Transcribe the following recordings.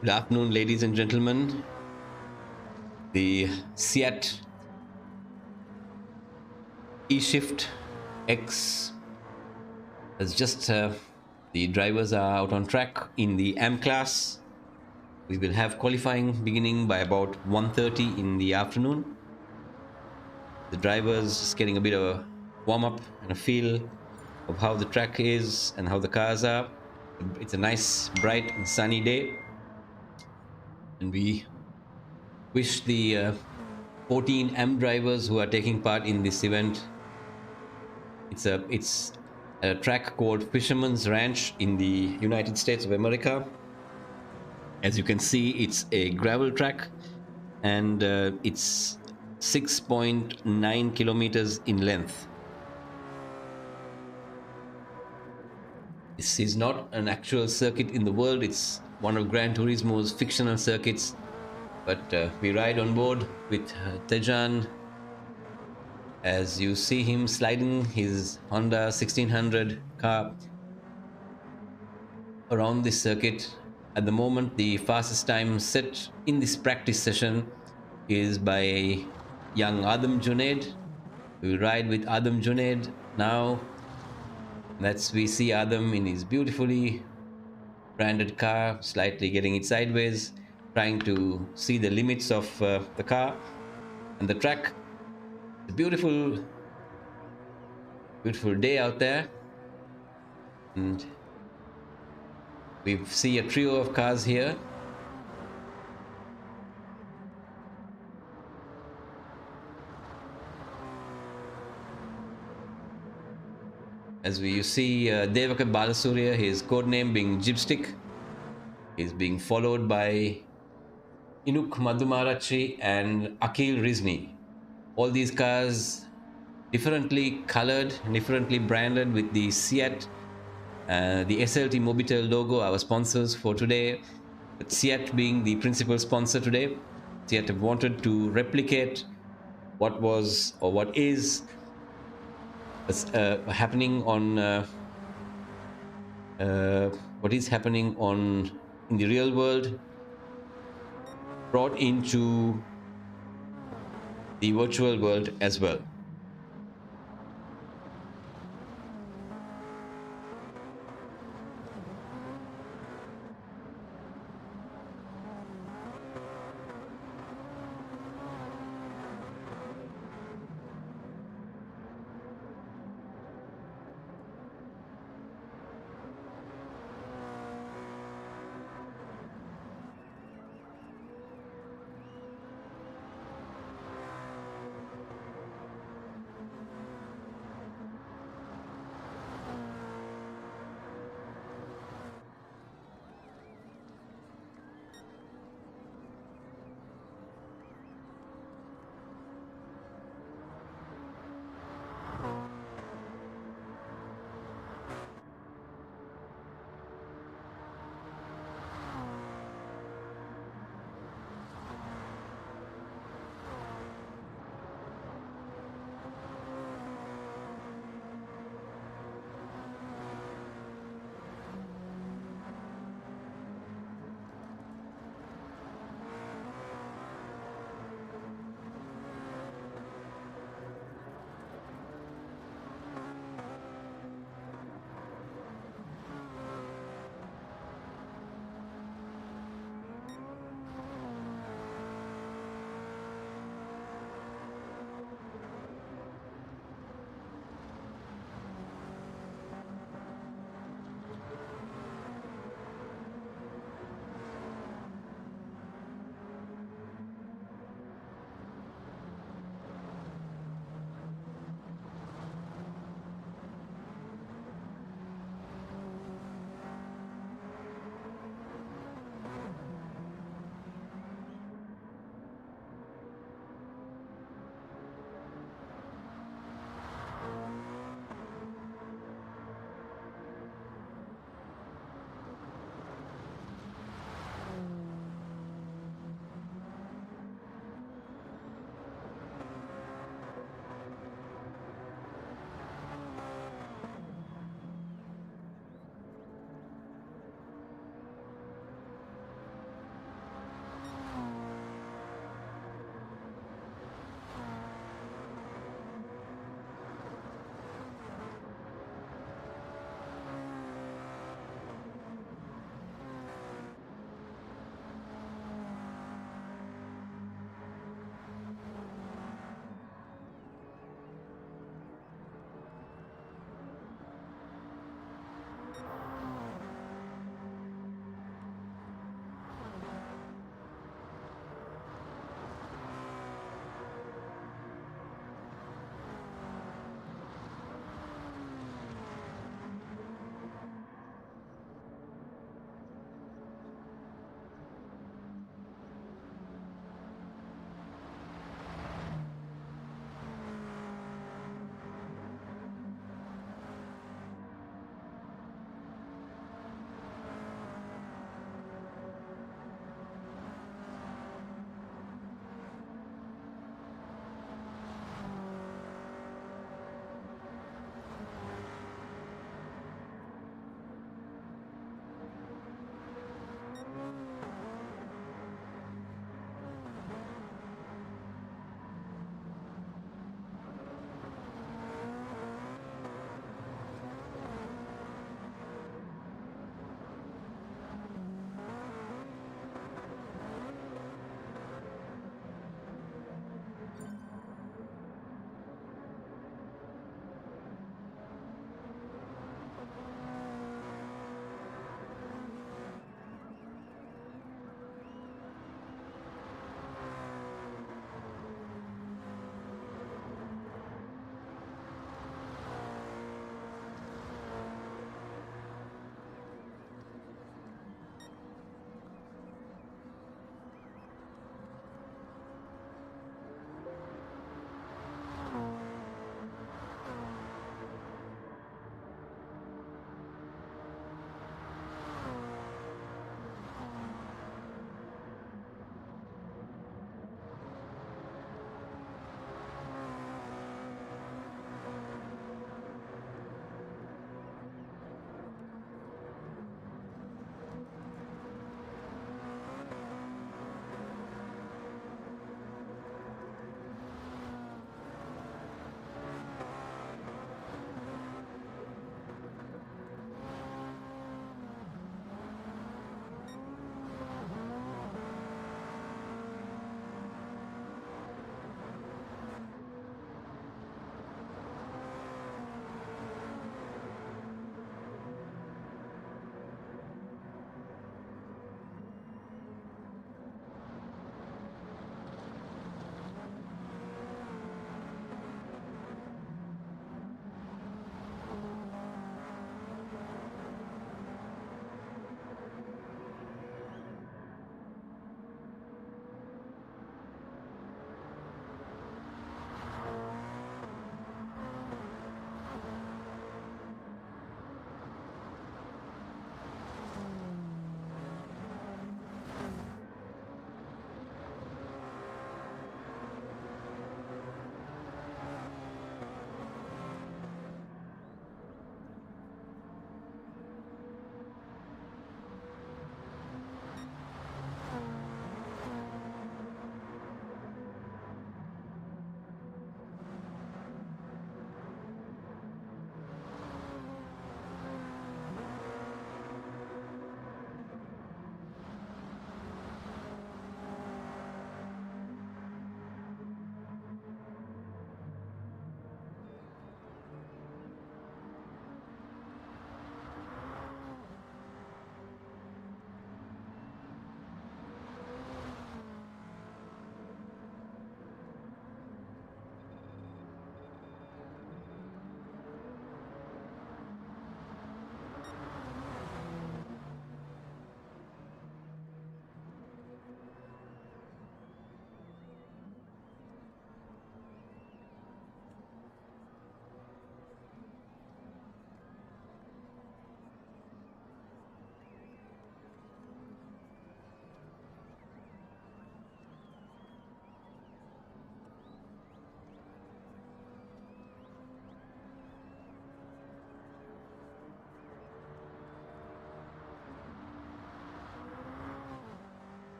Good afternoon, ladies and gentlemen. The CEAT eSHIFT X has just the drivers are out on track in the M class. We will have qualifying beginning by about 1:30 in the afternoon. The drivers just getting a bit of a warm up and a feel of how the track is and how the cars are. It's a nice, bright, and sunny day, and we wish the 14 M drivers who are taking part in this event. It's a track called Fisherman's Ranch in the United States of America. As you can see, it's a gravel track, and it's 6.9 kilometers in length. This is not an actual circuit in the world. It's one of Gran Turismo's fictional circuits. But we ride on board with Tejan as you see him sliding his Honda 1600 car around this circuit. At the moment, the fastest time set in this practice session is by young Adam Junaid. We will ride with Adam Junaid now. We see Adam in his beautifully branded car, slightly getting it sideways, trying to see the limits of the car and the track. It's a beautiful, beautiful day out there, and we see a trio of cars here. As you see Devakat Balasurya, his code name being Jibstick, is being followed by Inuk Madhumarachi and Akil Rizni. All these cars differently colored, differently branded with the CEAT, the SLT Mobitel logo, our sponsors for today. But CEAT being the principal sponsor today, CEAT have wanted to replicate what was or what is happening on what is happening on in the real world, brought into the virtual world as well.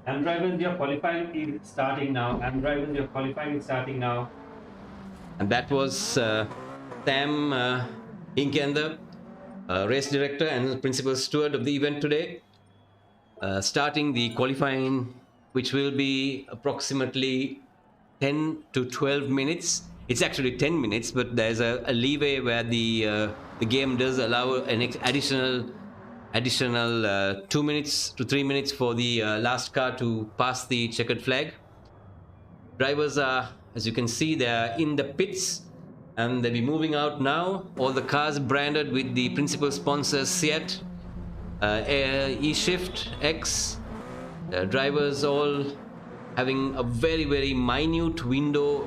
And drivers, your qualifying is starting now. And drivers, your qualifying is starting now. And that was Sam Inkender, race director and principal steward of the event today, starting the qualifying, which will be approximately 10 to 12 minutes. It's actually 10 minutes, but there's a leeway where the game does allow an additional 2 minutes to 3 minutes for the last car to pass the checkered flag. Drivers are, as you can see, they are in the pits and they'll be moving out now. All the cars branded with the principal sponsors CEAT, eSHIFT, X. Drivers all having a very minute window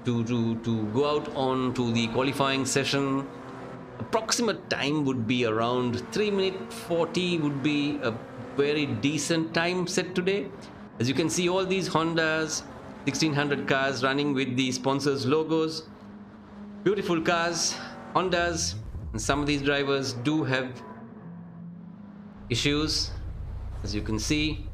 to go out on to the qualifying session. Approximate time would be around 3 minute 40 would be a very decent time set today. As you can see, all these Hondas 1600 cars running with the sponsors logos, beautiful cars, Hondas, and some of these drivers do have issues, as you can see.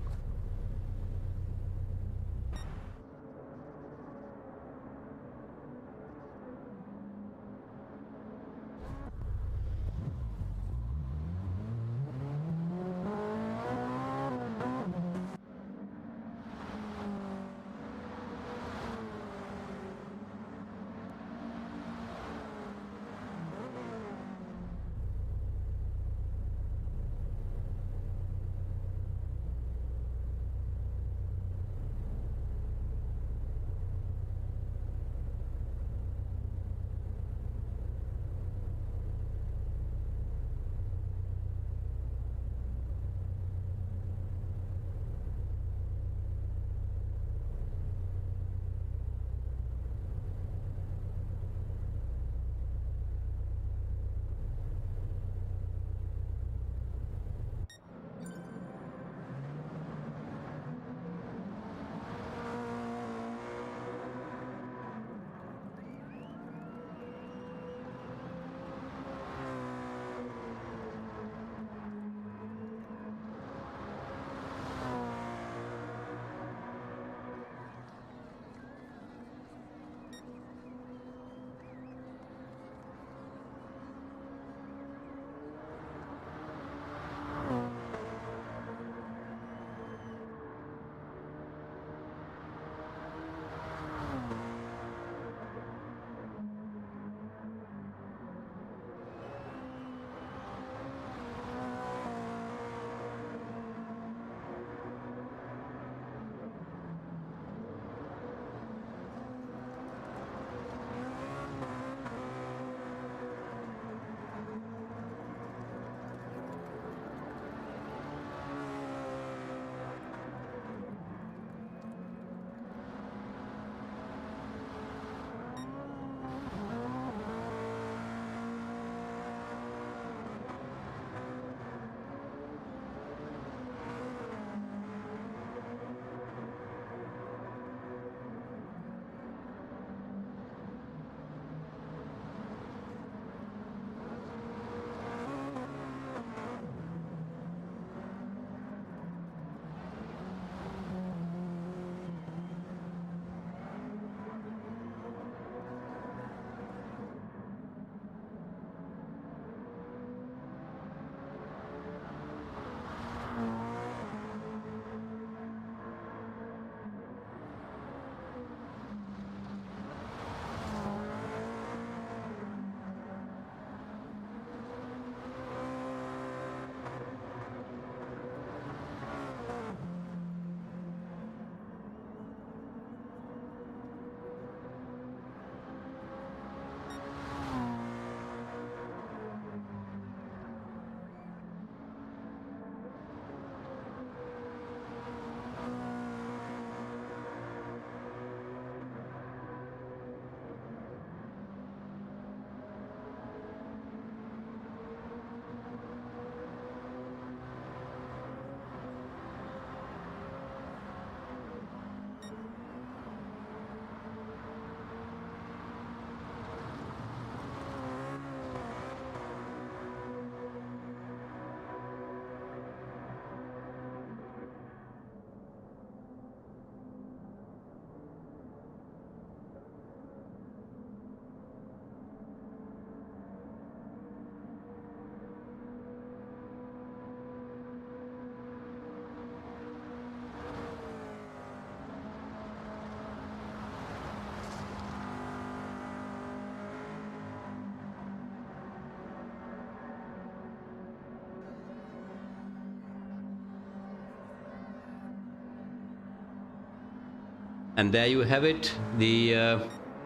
And there you have it. The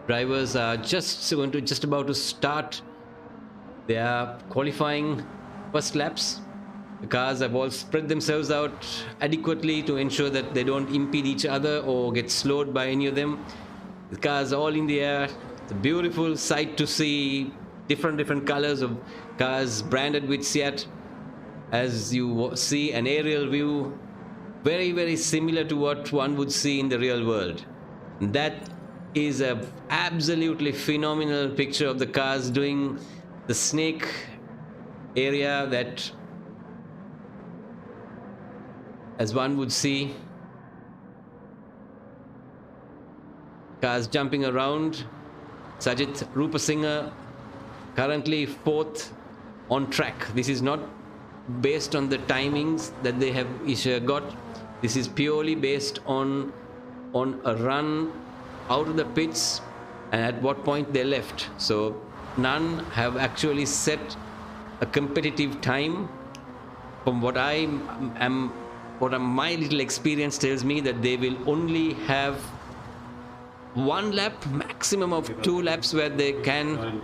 drivers are just about to start their qualifying first laps. The cars have all spread themselves out adequately to ensure that they don't impede each other or get slowed by any of them. The cars are all in the air. It's a beautiful sight to see. Different colors of cars branded with CEAT. As you see an aerial view, very similar to what one would see in the real world. That is a absolutely phenomenal picture of the cars doing the snake area, that as one would see, cars jumping around. Sajid Rupasinghe currently 4th on track. This is not based on the timings that they have got. This is purely based on a run out of the pits and at what point they left. So none have actually set a competitive time. From what my little experience tells me, that they will only have 1 lap, maximum of 2 laps where they can.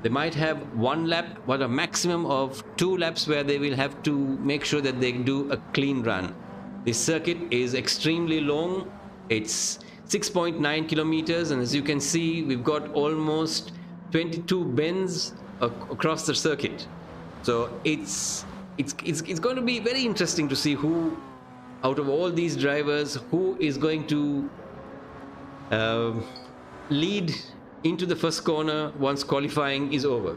They might have 1 lap, but a maximum of 2 laps where they will have to make sure that they do a clean run. This circuit is extremely long. It's 6.9 kilometers, and as you can see, we've got almost 22 bends across the circuit. So it's going to be very interesting to see who, out of all these drivers, who is going to lead into the first corner once qualifying is over.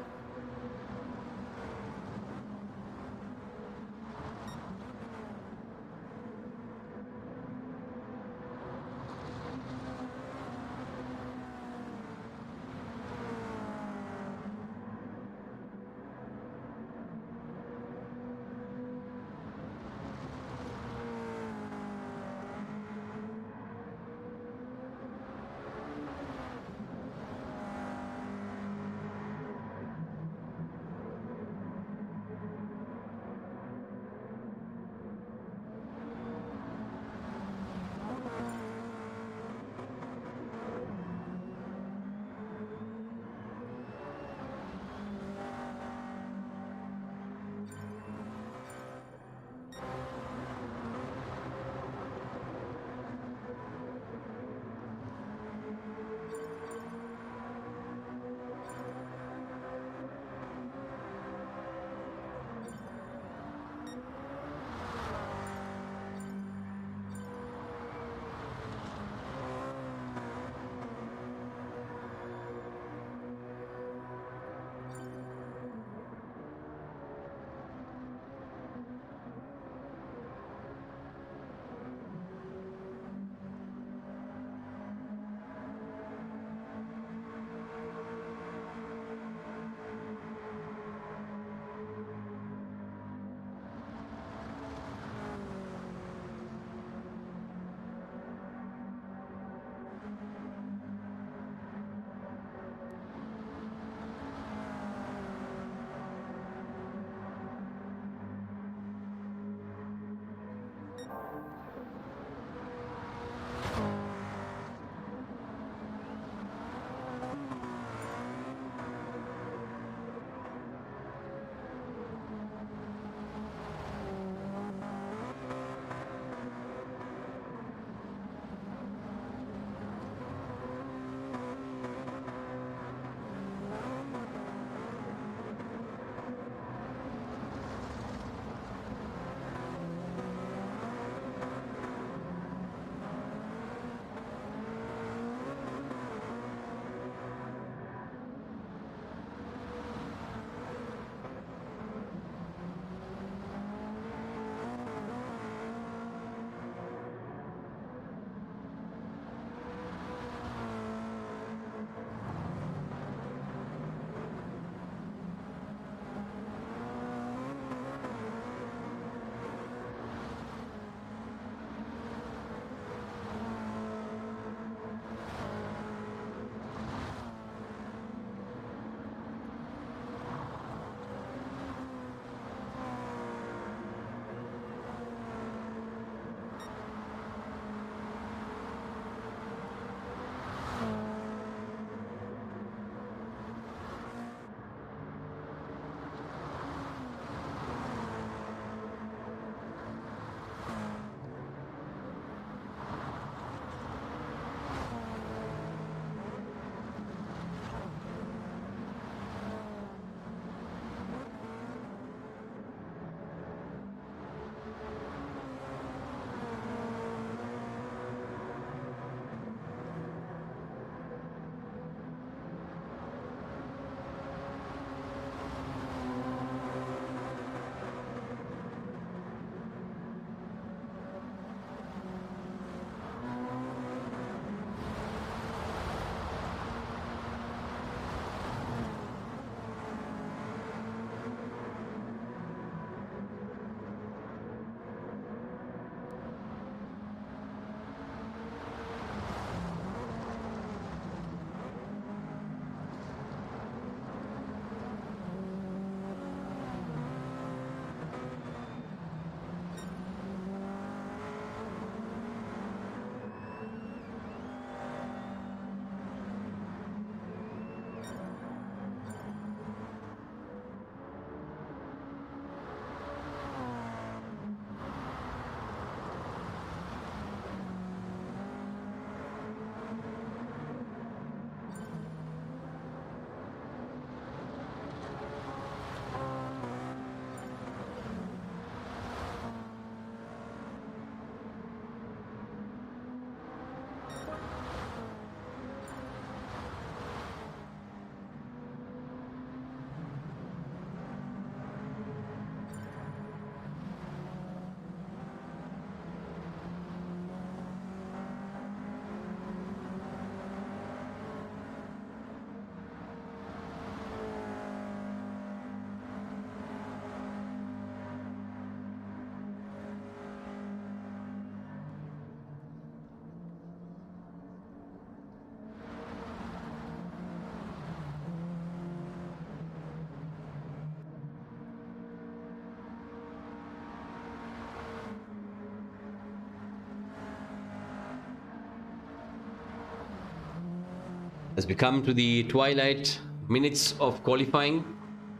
As we come to the twilight minutes of qualifying,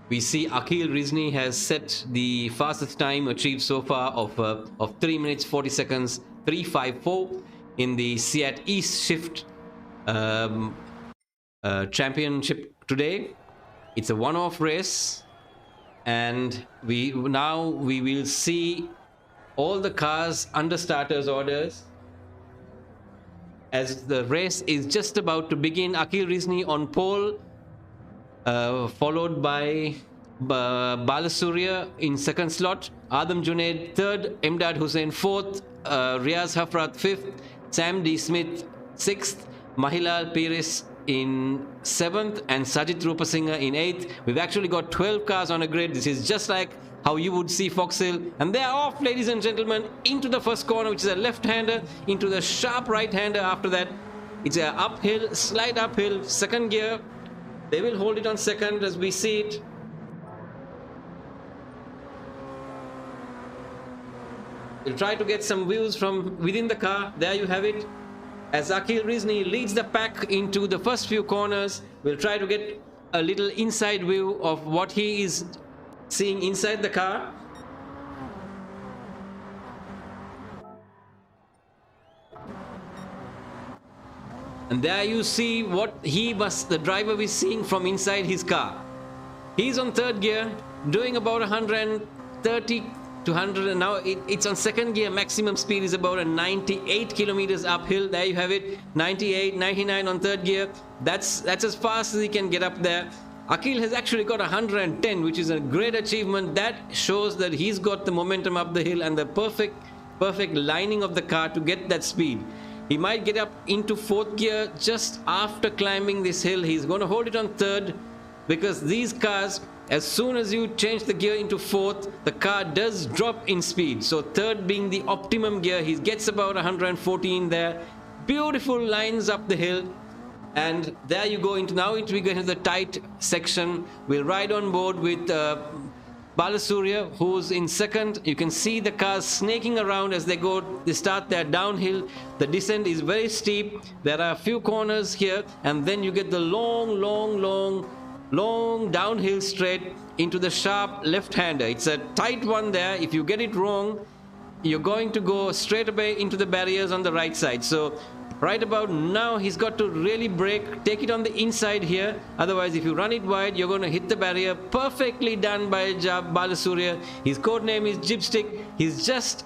we see Akhil Rizni has set the fastest time achieved so far of 3 minutes 40 seconds 354 in the CEAT eSHIFT championship today. It's a one-off race, and we will see all the cars under starters orders as the race is just about to begin. Akhil Rizni on pole, followed by Balasurya in second slot, Adam Junaid third, Emdad Hussain fourth, Riaz Hafrat fifth, Sam D. Smith sixth, Mahilal Piris in seventh, and Sajid Rupasinghe in eighth. We've actually got 12 cars on a grid. This is just like how you would see Foxhill, and they are off, ladies and gentlemen, into the first corner, which is a left-hander, into the sharp right-hander. After that, it's a uphill, slight uphill, second gear. They will hold it on second as we see it. We'll try to get some views from within the car. There you have it. As Akhil Rizni leads the pack into the first few corners, we'll try to get a little inside view of what he is seeing inside the car. And there you see what the driver is seeing from inside his car. He's on third gear, doing about 130 to 100, and now it's on second gear. Maximum speed is about 98 kilometers uphill. There you have it, 98, 99 on third gear. That's as fast as he can get up there. Akhil has actually got 110, which is a great achievement. That shows that he's got the momentum up the hill and the perfect lining of the car to get that speed. He might get up into fourth gear just after climbing this hill. He's going to hold it on third, because these cars, as soon as you change the gear into fourth, the car does drop in speed. So third being the optimum gear, he gets about 114 there. Beautiful lines up the hill. And there you go into we get into the tight section. We'll ride on board with Balasurya, who's in second. You can see the cars snaking around as they start their downhill. The descent is very steep. There are a few corners here, and then you get the long downhill straight into the sharp left-hander. It's a tight one there. If you get it wrong, you're going to go straight away into the barriers on the right side. So right about now, he's got to really brake, take it on the inside here. Otherwise, if you run it wide, you're going to hit the barrier. Perfectly done by Balasurya. His code name is Jibstick. He's just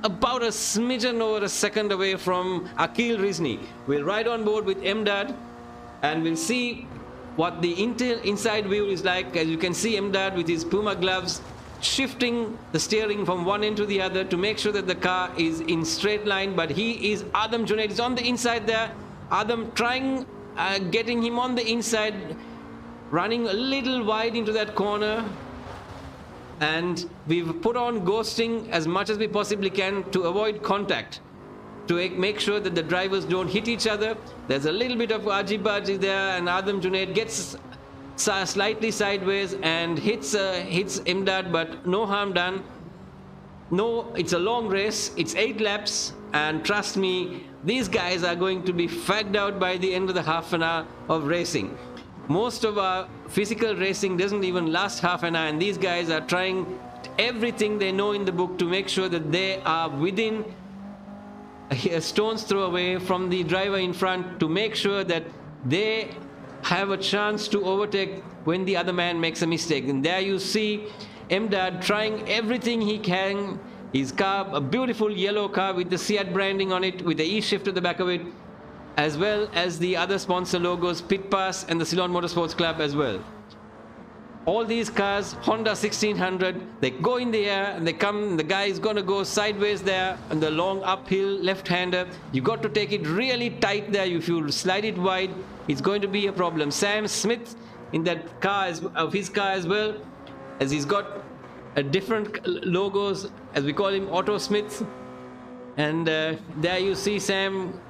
about a smidgen over a second away from Akhil Rizni. We'll ride on board with Emdad, and we'll see what the inside view is like. As you can see, Emdad with his Puma gloves shifting the steering from one end to the other to make sure that the car is in straight line. But Adam Junaid is on the inside there. Adam trying getting him on the inside, running a little wide into that corner. And we've put on ghosting as much as we possibly can to avoid contact, to make sure that the drivers don't hit each other. There's a little bit of aji-baji there, and Adam Junaid gets slightly sideways and hits Emdad, but no harm done. No, it's a long race. It's 8 laps, and trust me, these guys are going to be fagged out by the end of the half an hour of racing. Most of our physical racing doesn't even last half an hour, and these guys are trying everything they know in the book to make sure that they are within a stone's throw away from the driver in front, to make sure that they have a chance to overtake when the other man makes a mistake. And there you see Emdad trying everything he can. His car, a beautiful yellow car with the CEAT branding on it, with the eSHIFT at the back of it, as well as the other sponsor logos, Pit Pass and the Ceylon Motorsports Club as well. All these cars, Honda 1600, they go in the air and they come. The guy is going to go sideways there on the long uphill left-hander. You got to take it really tight there. If you slide it wide, it's going to be a problem. Sam Smith in that car, of his car as well, as he's got a different logos, as we call him, Auto Smith. And there you see Sam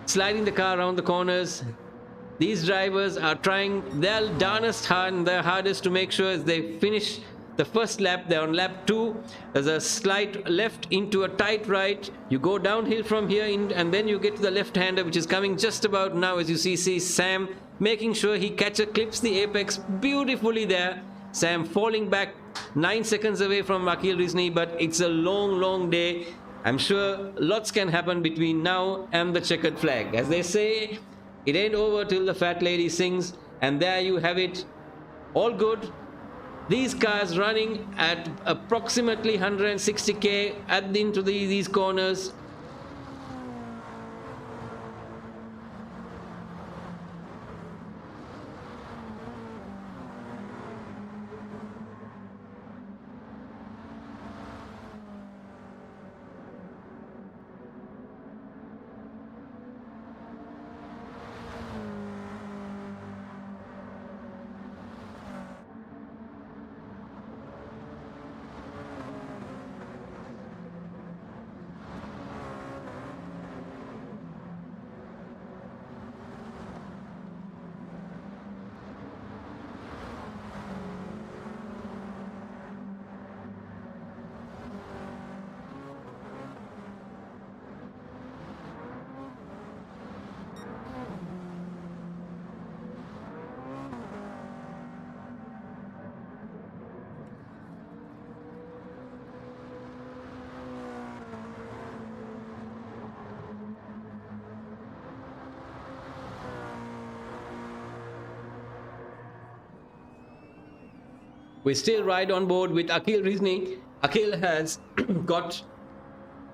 sliding the car around the corners. These drivers are trying their darnest hard and their hardest to make sure as they finish the first lap. They're on lap 2. There's a slight left into a tight right. You go downhill from here and then you get to the left-hander, which is coming just about now. As you see Sam making sure he clips the apex beautifully there. Sam falling back 9 seconds away from Akhil Rizvi, but it's a long day. I'm sure lots can happen between now and the checkered flag. As they say, it ain't over till the fat lady sings. And there you have it. All good. These cars running at approximately 160k into these corners. We still ride on board with Akhil Rizvi. Akhil has got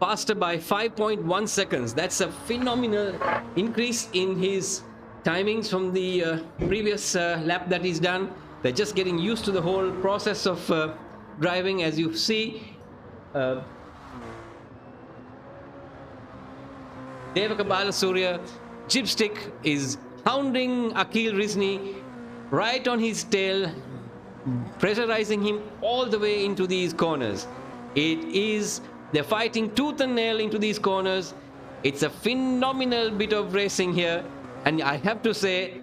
faster by 5.1 seconds. That's a phenomenal increase in his timings from the previous lap that he's done. They're just getting used to the whole process of driving. As you see, Devaka Balasurya Chipstick is hounding Akhil Rizvi right on his tail, pressurizing him all the way into these corners. They're fighting tooth and nail into these corners. It's a phenomenal bit of racing here, and I have to say,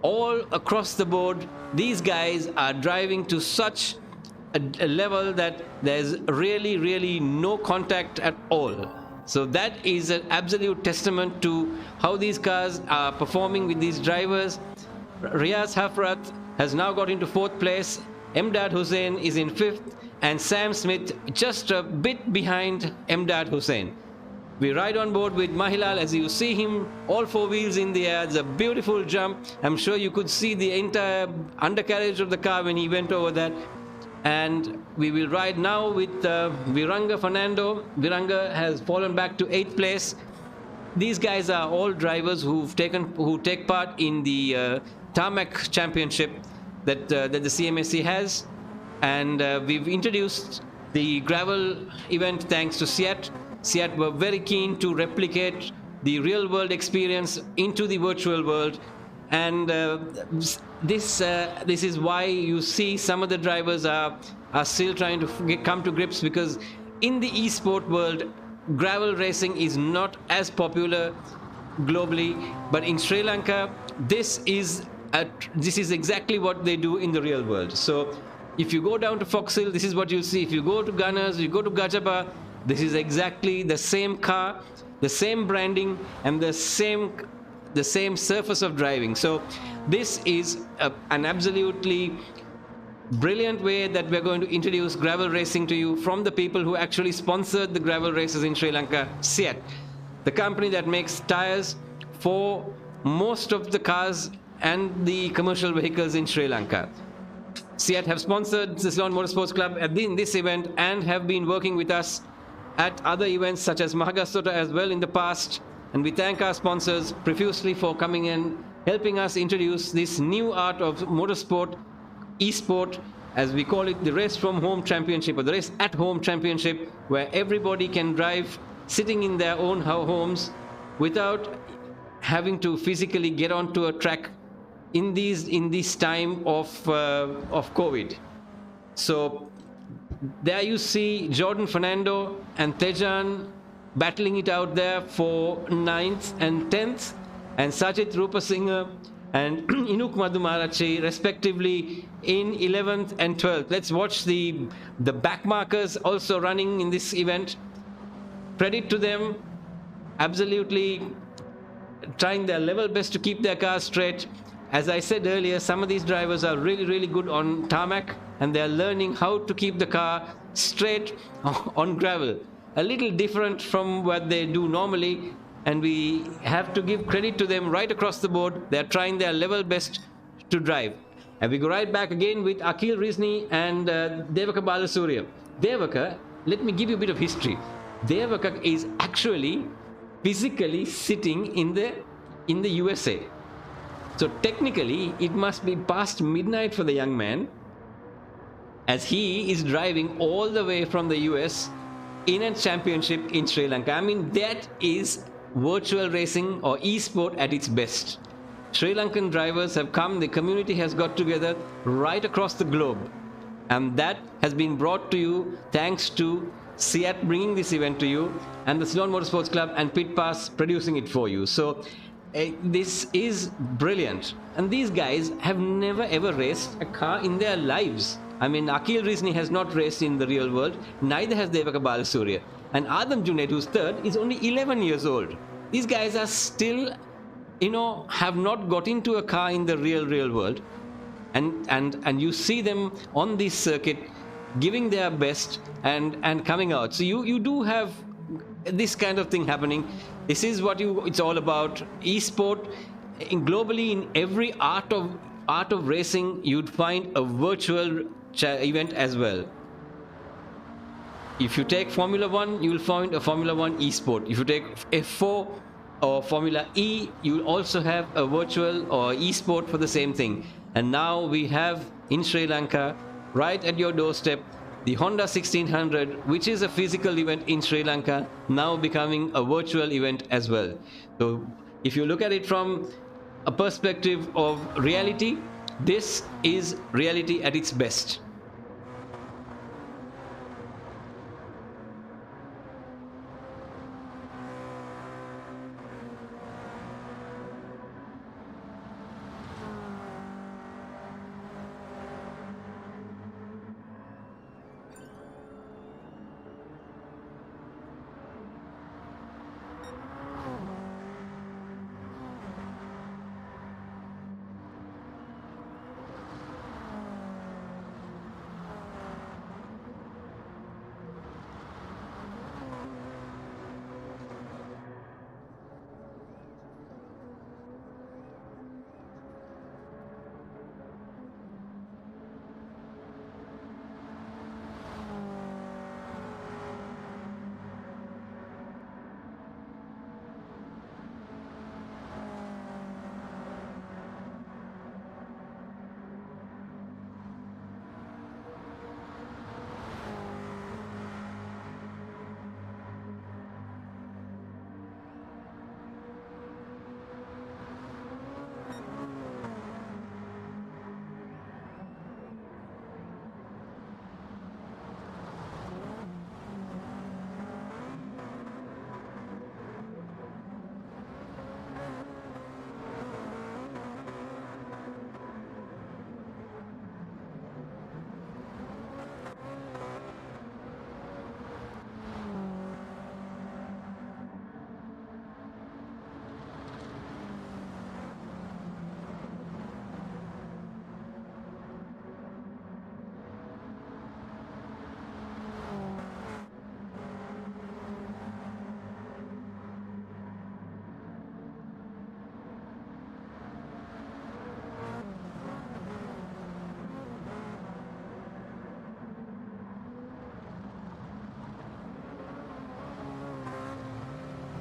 all across the board, these guys are driving to such a level that there's really no contact at all. So that is an absolute testament to how these cars are performing with these drivers. Riaz Hafrat has now got into 4th place. Emdad Hussain is in 5th, and Sam Smith just a bit behind Emdad Hussain. We ride on board with Mahilal. As you see him, all 4 wheels in the air. It's a beautiful jump. I'm sure you could see the entire undercarriage of the car when he went over that. And we will ride now with Viranga Fernando. Viranga has fallen back to 8th place. These guys are all drivers who take part in the Tarmac Championship that the CMSC has, and we've introduced the gravel event thanks to CEAT. CEAT were very keen to replicate the real world experience into the virtual world, and this is why you see some of the drivers are still trying to come to grips, because in the esport world, gravel racing is not as popular globally, but in Sri Lanka, this is exactly what they do in the real world. So if you go down to Fox Hill, this is what you'll see. If you go to Gunners, you go to Gajapa, this is exactly the same car, the same branding, and the same surface of driving. So this is an absolutely brilliant way that we're going to introduce gravel racing to you from the people who actually sponsored the gravel races in Sri Lanka, CEAT, the company that makes tires for most of the cars and the commercial vehicles in Sri Lanka. CEAT have sponsored the Ceylon Motorsports Club in this event and have been working with us at other events such as Mahagastota as well in the past. And we thank our sponsors profusely for coming and helping us introduce this new art of motorsport, esport, as we call it, the Race from Home Championship, or the Race at Home Championship, where everybody can drive sitting in their own homes without having to physically get onto a track in this time of COVID. So there you see Jordan Fernando and Tejan battling it out there for 9th and 10th, and Sajid Rupasinghe and Inuk Madhumarachi respectively in 11th and 12th. Let's watch the backmarkers also running in this event. Credit to them, absolutely trying their level best to keep their cars straight. As I said earlier, some of these drivers are really, really good on tarmac, and they're learning how to keep the car straight on gravel. A little different from what they do normally, and we have to give credit to them right across the board. They're trying their level best to drive. And we go right back again with Akhil Rizni and Devaka Balasurya. Devaka, let me give you a bit of history. Devaka is actually physically sitting in the USA. So technically, it must be past midnight for the young man, as he is driving all the way from the US in a championship in Sri Lanka. I mean, that is virtual racing or e-sport at its best. Sri Lankan drivers have come, the community has got together right across the globe, and that has been brought to you thanks to CEAT bringing this event to you, and the Ceylon Motorsports Club and Pit Pass producing it for you. So this is brilliant, and these guys have never ever raced a car in their lives. I mean, Akhil Rizni has not raced in the real world, neither has Devaka Balasurya, and Adam Junaid, who's third, is only 11 years old. These guys are still, have not got into a car in the real world, and you see them on this circuit giving their best and coming out. So you do have this kind of thing happening. This is what it's all about. Esport globally, in every art of racing, you'd find a virtual event as well. If you take Formula 1, you will find a Formula 1 esport. If you take F4 or Formula E, you will also have a virtual or esport for the same thing. And now we have in Sri Lanka, right at your doorstep, the Honda 1600, which is a physical event in Sri Lanka, now becoming a virtual event as well. So if you look at it from a perspective of reality, this is reality at its best.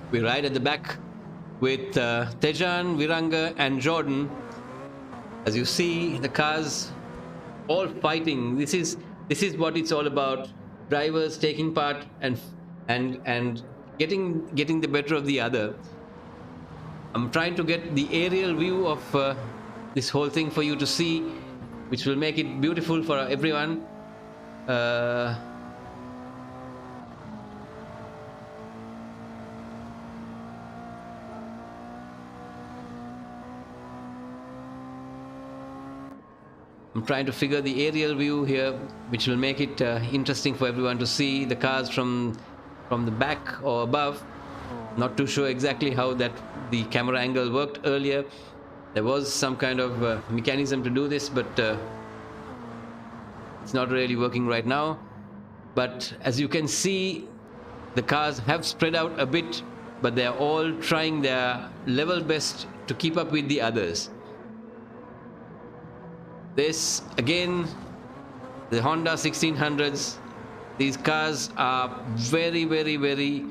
We ride at the back with Tejan, Viranga and Jordan. As you see, the cars all fighting. This is what it's all about. Drivers taking part and getting the better of the other. I'm trying to get the aerial view of this whole thing for you to see, which will make it beautiful for everyone. I'm trying to figure the aerial view here, which will make it interesting for everyone to see the cars from the back or above. Not too sure exactly how the camera angle worked earlier. There was some kind of mechanism to do this, but it's not really working right now. But as you can see, the cars have spread out a bit, but they're all trying their level best to keep up with the others. This again, the Honda 1600s, these cars are very, very, very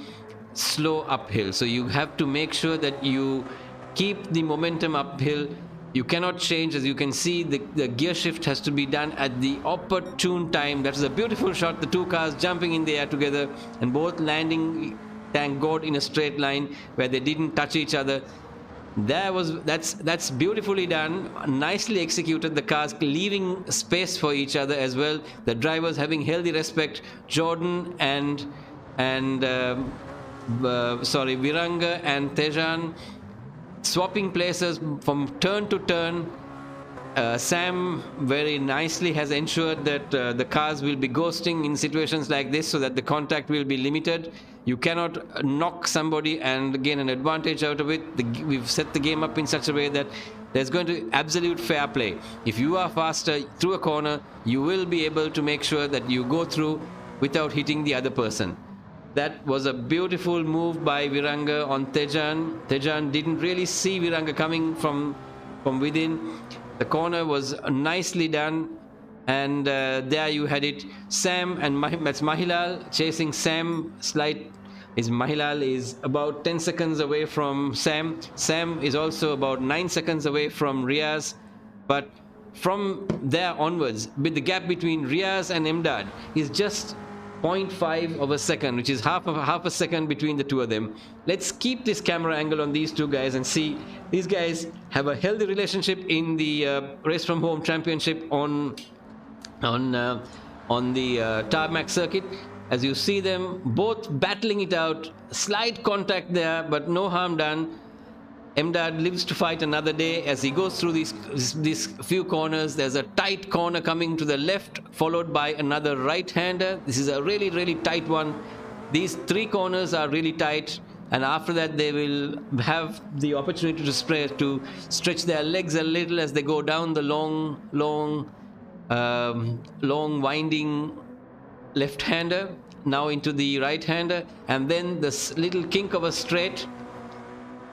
slow uphill. So you have to make sure that you keep the momentum uphill. You cannot change. As you can see, the gear shift has to be done at the opportune time. That is a beautiful shot. The two cars jumping in the air together and both landing, thank God, in a straight line where they didn't touch each other. That's beautifully done, nicely executed. The cars leaving space for each other as well. The drivers having healthy respect. Jordan and Viranga and Tejan swapping places from turn to turn. Sam very nicely has ensured that the cars will be ghosting in situations like this so that the contact will be limited. You cannot knock somebody and gain an advantage out of it. We've set the game up in such a way that there's going to be absolute fair play. If you are faster through a corner, you will be able to make sure that you go through without hitting the other person. That was a beautiful move by Viranga on Tejan. Tejan didn't really see Viranga coming from within. The corner was nicely done, and there you had it. Sam and that's Mahilal chasing Sam. Mahilal is about 10 seconds away from Sam. Sam is also about 9 seconds away from Riaz, but from there onwards, with the gap between Riaz and Emdad is just 0.5 of a second, which is half a second between the two of them. Let's keep this camera angle on these two guys and see. These guys have a healthy relationship in the Race from Home Championship on the tarmac circuit. As you see them both battling it out, slight contact there, but no harm done. Emdad lives to fight another day as he goes through these few corners. There's a tight corner coming to the left, followed by another right-hander. This is a really, really tight one. These three corners are really tight, and after that they will have the opportunity to stretch their legs a little as they go down the long winding left-hander, now into the right-hander, and then this little kink of a straight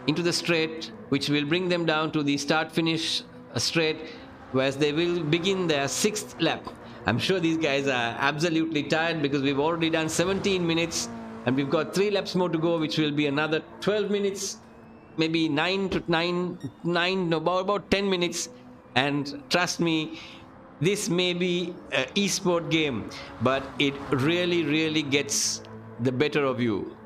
into the straight, which will bring them down to the start-finish straight, whereas they will begin their 6th lap. I'm sure these guys are absolutely tired because we've already done 17 minutes and we've got 3 laps more to go, which will be another 12 minutes, maybe about 10 minutes. And trust me, this may be an esport game, but it really, really gets the better of you.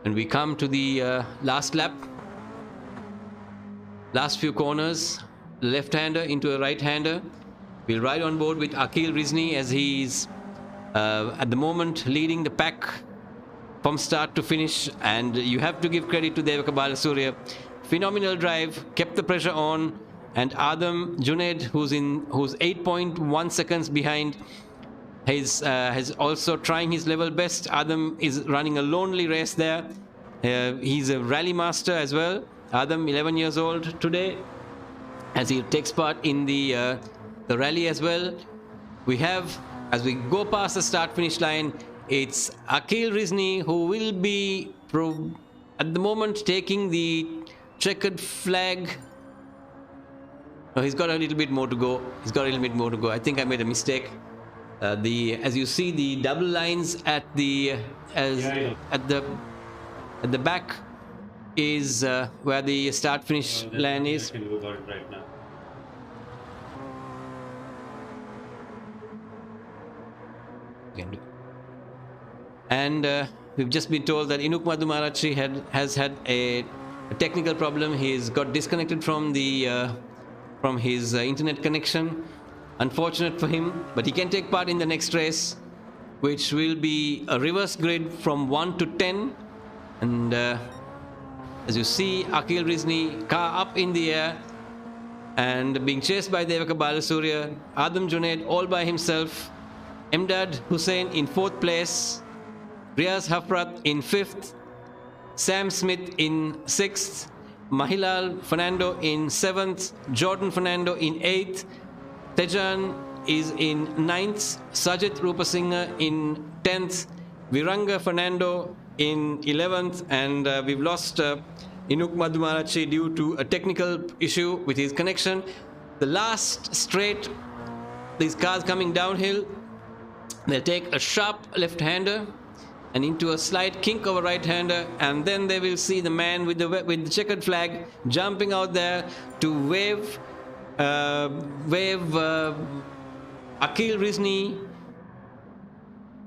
When we come to the last lap, last few corners, left-hander into a right-hander, we'll ride on board with Akhil Rizni as he's at the moment leading the pack from start to finish. And you have to give credit to Devaka Balasurya. Phenomenal drive, kept the pressure on, and Adam Junaid, who's 8.1 seconds behind, has also trying his level best. Adam is running a lonely race there. He's a rally master as well. Adam, 11 years old today, as he takes part in the rally as well. We have, as we go past the start-finish line, it's Akhil Rizni who will be at the moment taking the checkered flag. Oh, he's got a little bit more to go. I think I made a mistake. As you see, the double lines at the back is where the start-finish line is. And we've just been told that Inuk Madhumarachi has had a technical problem. He's got disconnected from his internet connection. Unfortunate for him, but he can take part in the next race, which will be a reverse grid from 1 to 10. And as you see, Akhil Rizni car up in the air and being chased by Devaka Balasurya, Adam Junaid all by himself, Emdad Hussain in 4th place, Riaz Hafrat in 5th, Sam Smith in 6th, Mahilal Fernando in 7th, Jordan Fernando in 8th, Tejan is in 9th, Sajid Rupasinghe in 10th, Viranga Fernando in 11th, and we've lost Inuk Madhumarachi due to a technical issue with his connection. The last straight, these cars coming downhill, they'll take a sharp left-hander and into a slight kink of a right-hander, and then they will see the man with the checkered flag jumping out there to wave Akhil Rizni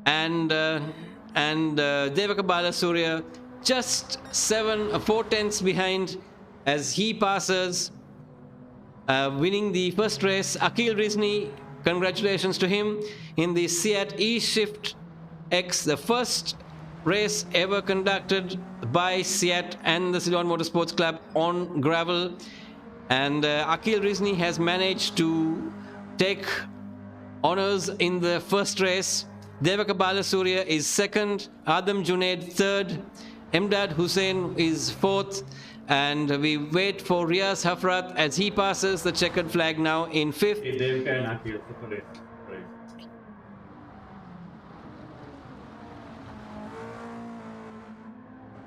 and Devaka Balasurya just 4 tenths behind as he passes, winning the first race. Akhil Rizni, congratulations to him in the CEAT eSHIFT X, the first race ever conducted by CEAT and the Ceylon Motorsports Club on gravel. And Akhil Rizni has managed to take honors in the first race. Devaka Balasurya is 2nd, Adam Junaid 3rd, Emdad Hussain is 4th, and we wait for Riaz Hafrat as he passes the checkered flag now in 5th.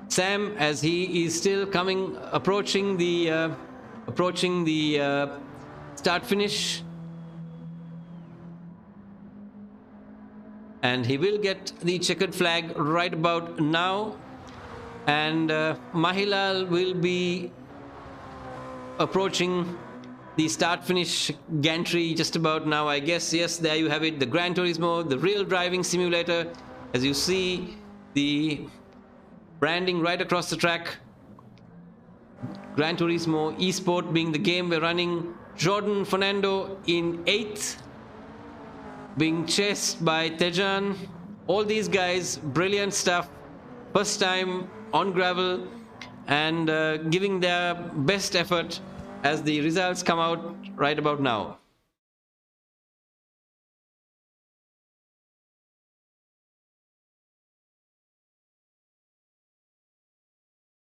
Sam, as he is still approaching the start finish, and he will get the checkered flag right about now, and Mahilal will be approaching the start finish gantry just about now, I guess. Yes, there you have it, the Gran Turismo, the real driving simulator, as you see the branding right across the track. Gran Turismo eSport being the game we're running. Jordan Fernando in 8th, being chased by Tejan. All these guys, brilliant stuff. First time on gravel and giving their best effort as the results come out right about now.